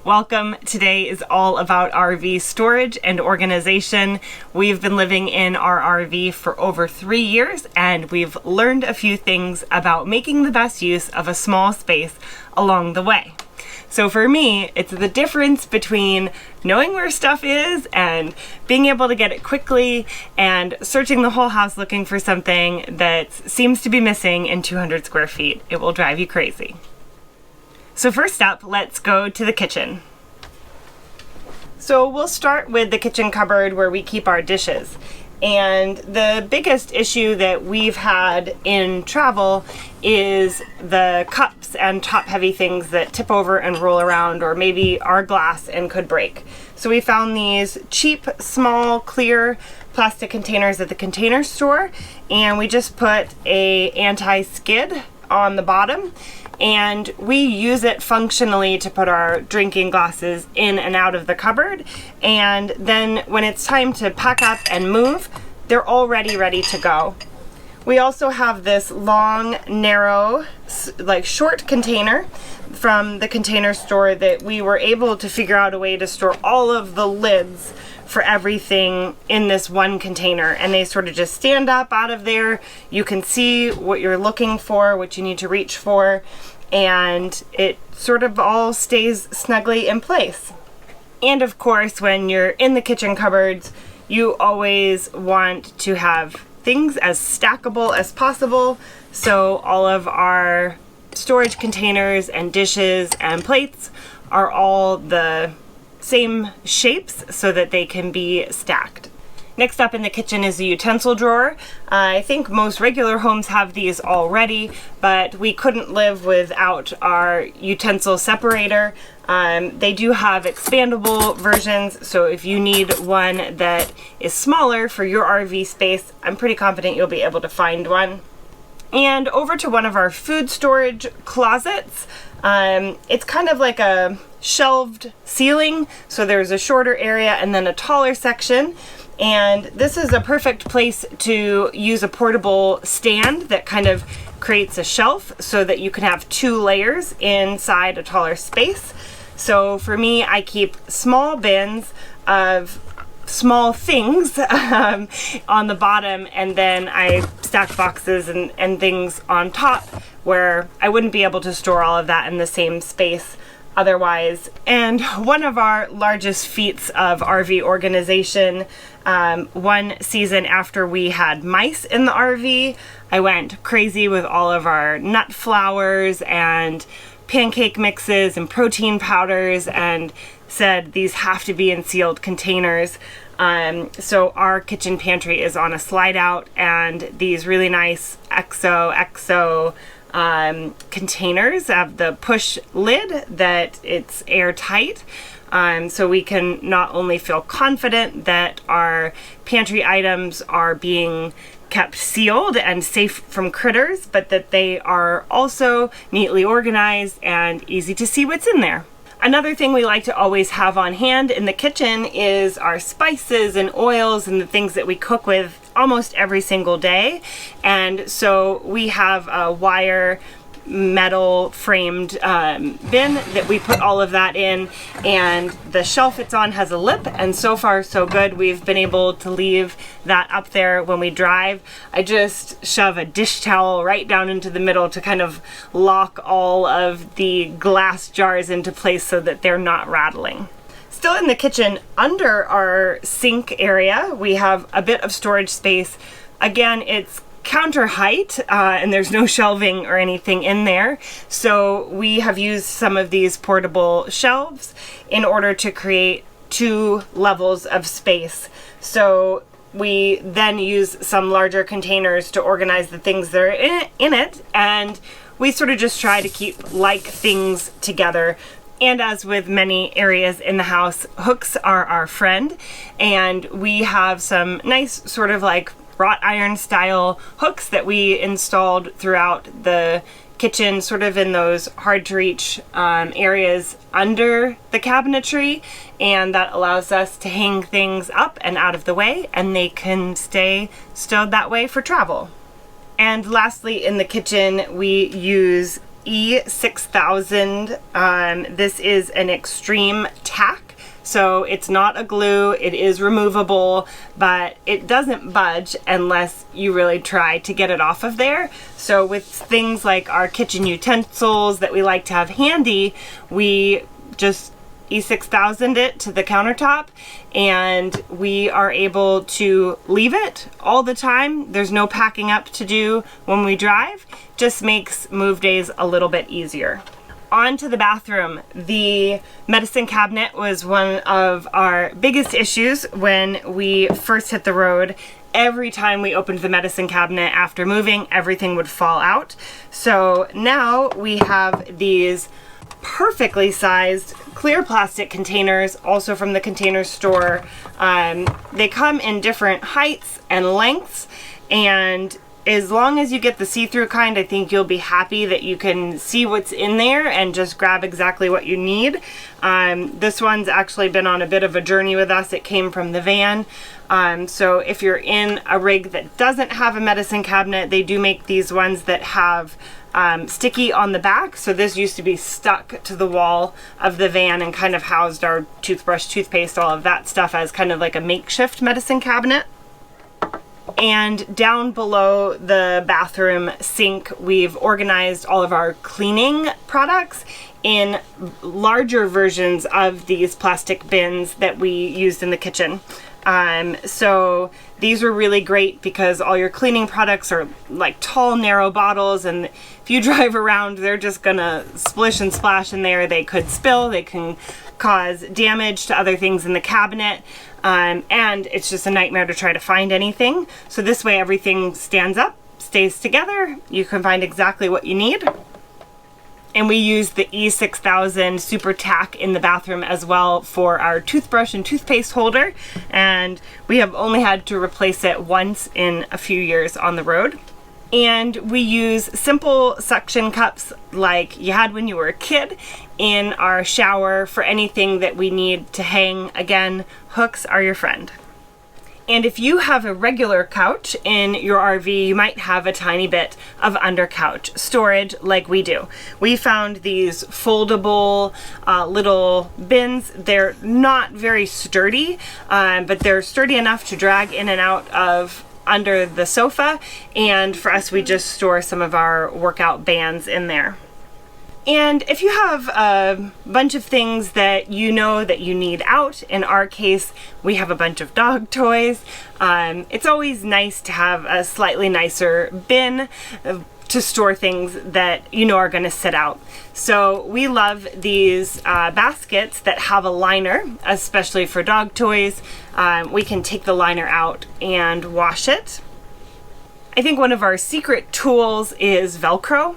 Welcome. Today is all about RV storage and organization. We've been living in our RV for over 3 years and we've learned a few things about making the best use of a small space along the way. So for me, it's the difference between knowing where stuff is and being able to get it quickly and searching the whole house looking for something that seems to be missing in 200 square feet. It will drive you crazy. So first up, let's go to the kitchen. So we'll start with the kitchen cupboard where we keep our dishes. And the biggest issue that we've had in travel is the cups and top-heavy things that tip over and roll around, or maybe are glass and could break. So we found these cheap, small, clear plastic containers at the container store, and we just put a anti-skid on the bottom, and we use it functionally to put our drinking glasses in and out of the cupboard, and then when it's time to pack up and move, they're already ready to go. We also have this long, narrow, like short container from the container store that we were able to figure out a way to store all of the lids for everything in this one container, and they sort of just stand up out of there. You can see what you're looking for, what you need to reach for, and it sort of all stays snugly in place. And of course, when you're in the kitchen cupboards, you always want to have things as stackable as possible, so all of our storage containers and dishes and plates are all the same shapes so that they can be stacked. Next up in the kitchen is the utensil drawer. I think most regular homes have these already, but we couldn't live without our utensil separator. They do have expandable versions, so if you need one that is smaller for your RV space, I'm pretty confident you'll be able to find one. And over to one of our food storage closets. It's kind of like a shelved ceiling, so there's a shorter area and then a taller section, and this is a perfect place to use a portable stand that kind of creates a shelf so that you can have 2 layers inside a taller space. So for me, I keep small bins of small things on the bottom, and then I stack boxes and things on top where I wouldn't be able to store all of that in the same space otherwise. And one of our largest feats of RV organization, one season after we had mice in the RV, I went crazy with all of our nut flours and pancake mixes and protein powders and said these have to be in sealed containers. So our kitchen pantry is on a slide out, and these really nice OXO containers have the push lid that it's airtight. So we can not only feel confident that our pantry items are being kept sealed and safe from critters, but that they are also neatly organized and easy to see what's in there. Another thing we like to always have on hand in the kitchen is our spices and oils and the things that we cook with almost every single day. And so we have a wire metal framed bin that we put all of that in, and the shelf it's on has a lip, and so far so good. We've been able to leave that up there when we drive. I just shove a dish towel right down into the middle to kind of lock all of the glass jars into place so that they're not rattling. Still in the kitchen, under our sink area, we have a bit of storage space. Again, it's counter height, and there's no shelving or anything in there, so we have used some of these portable shelves in order to create 2 levels of space. So we then use some larger containers to organize the things that are in it, and we sort of just try to keep like things together. And as with many areas in the house, hooks are our friend, and we have some nice sort of like wrought iron style hooks that we installed throughout the kitchen, sort of in those hard to reach areas under the cabinetry, and that allows us to hang things up and out of the way, and they can stay stowed that way for travel. And lastly, in the kitchen, we use E6000. This is an extreme tack, so it's not a glue, it is removable, but it doesn't budge unless you really try to get it off of there. So with things like our kitchen utensils that we like to have handy, we just E6000 it to the countertop, and we are able to leave it all the time. There's no packing up to do when we drive. Just makes move days a little bit easier. On to the bathroom. The medicine cabinet was one of our biggest issues when we first hit the road. Every time we opened the medicine cabinet after moving, everything would fall out. So now we have these perfectly sized clear plastic containers, also from the Container Store. They come in different heights and lengths, and as long as you get the see-through kind, I think you'll be happy that you can see what's in there and just grab exactly what you need. This one's actually been on a bit of a journey with us. It came from the van. So if you're in a rig that doesn't have a medicine cabinet, they do make these ones that have sticky on the back. So this used to be stuck to the wall of the van and kind of housed our toothbrush, toothpaste, all of that stuff as kind of like a makeshift medicine cabinet. And down below the bathroom sink, we've organized all of our cleaning products in larger versions of these plastic bins that we used in the kitchen. So these are really great because all your cleaning products are like tall, narrow bottles, and if you drive around, they're just gonna splish and splash in there. They could spill, they can cause damage to other things in the cabinet, and it's just a nightmare to try to find anything. So this way everything stands up, stays together, you can find exactly what you need. And we use the E6000 Super Tack in the bathroom as well for our toothbrush and toothpaste holder, and we have only had to replace it once in a few years on the road. And we use simple suction cups like you had when you were a kid in our shower for anything that we need to hang. Again, hooks are your friend. And if you have a regular couch in your RV, you might have a tiny bit of under couch storage like we do. We found these foldable little bins. They're not very sturdy, but they're sturdy enough to drag in and out of under the sofa, and for us we just store some of our workout bands in there. And if you have a bunch of things that you know that you need out, in our case we have a bunch of dog toys, it's always nice to have a slightly nicer bin to store things that you know are going to sit out. So we love these baskets that have a liner, especially for dog toys. We can take the liner out and wash it. I think one of our secret tools is Velcro.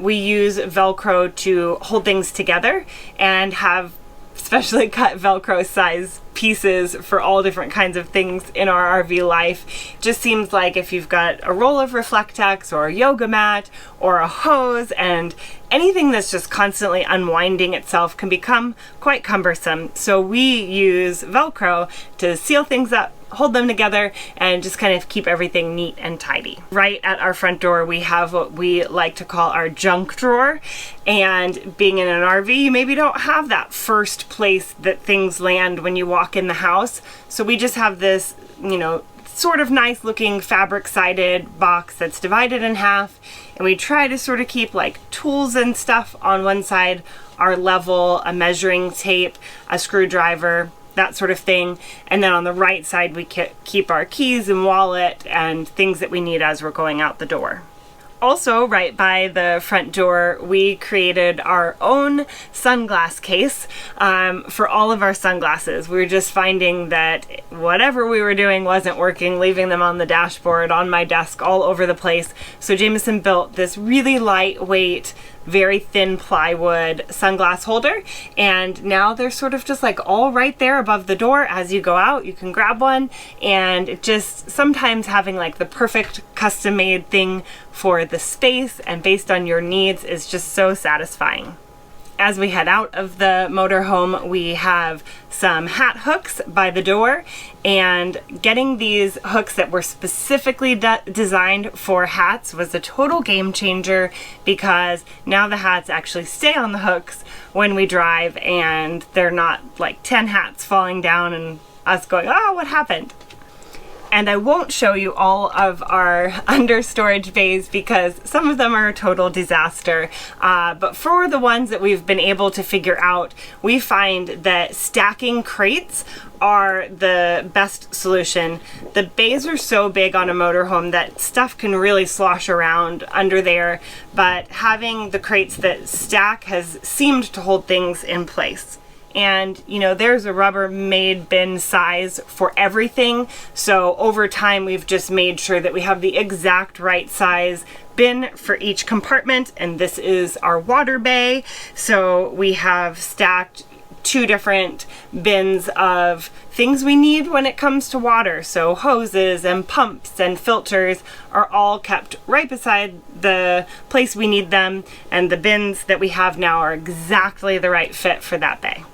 We use Velcro to hold things together and have specially cut Velcro size pieces for all different kinds of things in our RV life. Just seems like if you've got a roll of Reflectex or a yoga mat or a hose, and anything that's just constantly unwinding itself can become quite cumbersome. So we use Velcro to seal things up, hold them together, and just kind of keep everything neat and tidy. Right at our front door we have what we like to call our junk drawer, and being in an RV you maybe don't have that first place that things land when you walk in the house. So we just have this, you know, sort of nice looking fabric sided box that's divided in half, and we try to sort of keep like tools and stuff on one side, our level, a measuring tape, a screwdriver, that sort of thing, and then on the right side we keep our keys and wallet and things that we need as we're going out the door. Also, right by the front door, we created our own sunglass case for all of our sunglasses. We were just finding that whatever we were doing wasn't working, leaving them on the dashboard, on my desk, all over the place. So Jameson built this really lightweight, very thin plywood sunglass holder, and now they're sort of just like all right there above the door as you go out. You can grab one, and it just sometimes having like the perfect custom made thing for the space and based on your needs is just so satisfying. As we head out of the motorhome, we have some hat hooks by the door, and getting these hooks that were specifically designed for hats was a total game changer, because now the hats actually stay on the hooks when we drive, and they're not like 10 hats falling down and us going, oh, what happened? And I won't show you all of our under storage bays because some of them are a total disaster. But for the ones that we've been able to figure out, we find that stacking crates are the best solution. The bays are so big on a motorhome that stuff can really slosh around under there, but having the crates that stack has seemed to hold things in place. And you know, there's a Rubbermaid bin size for everything, so over time we've just made sure that we have the exact right size bin for each compartment, and this is our water bay. So we have stacked 2 different bins of things we need when it comes to water. So hoses and pumps and filters are all kept right beside the place we need them, and the bins that we have now are exactly the right fit for that bay.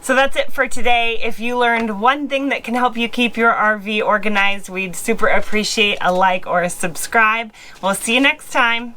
So that's it for today. If you learned one thing that can help you keep your RV organized, we'd super appreciate a like or a subscribe. We'll see you next time.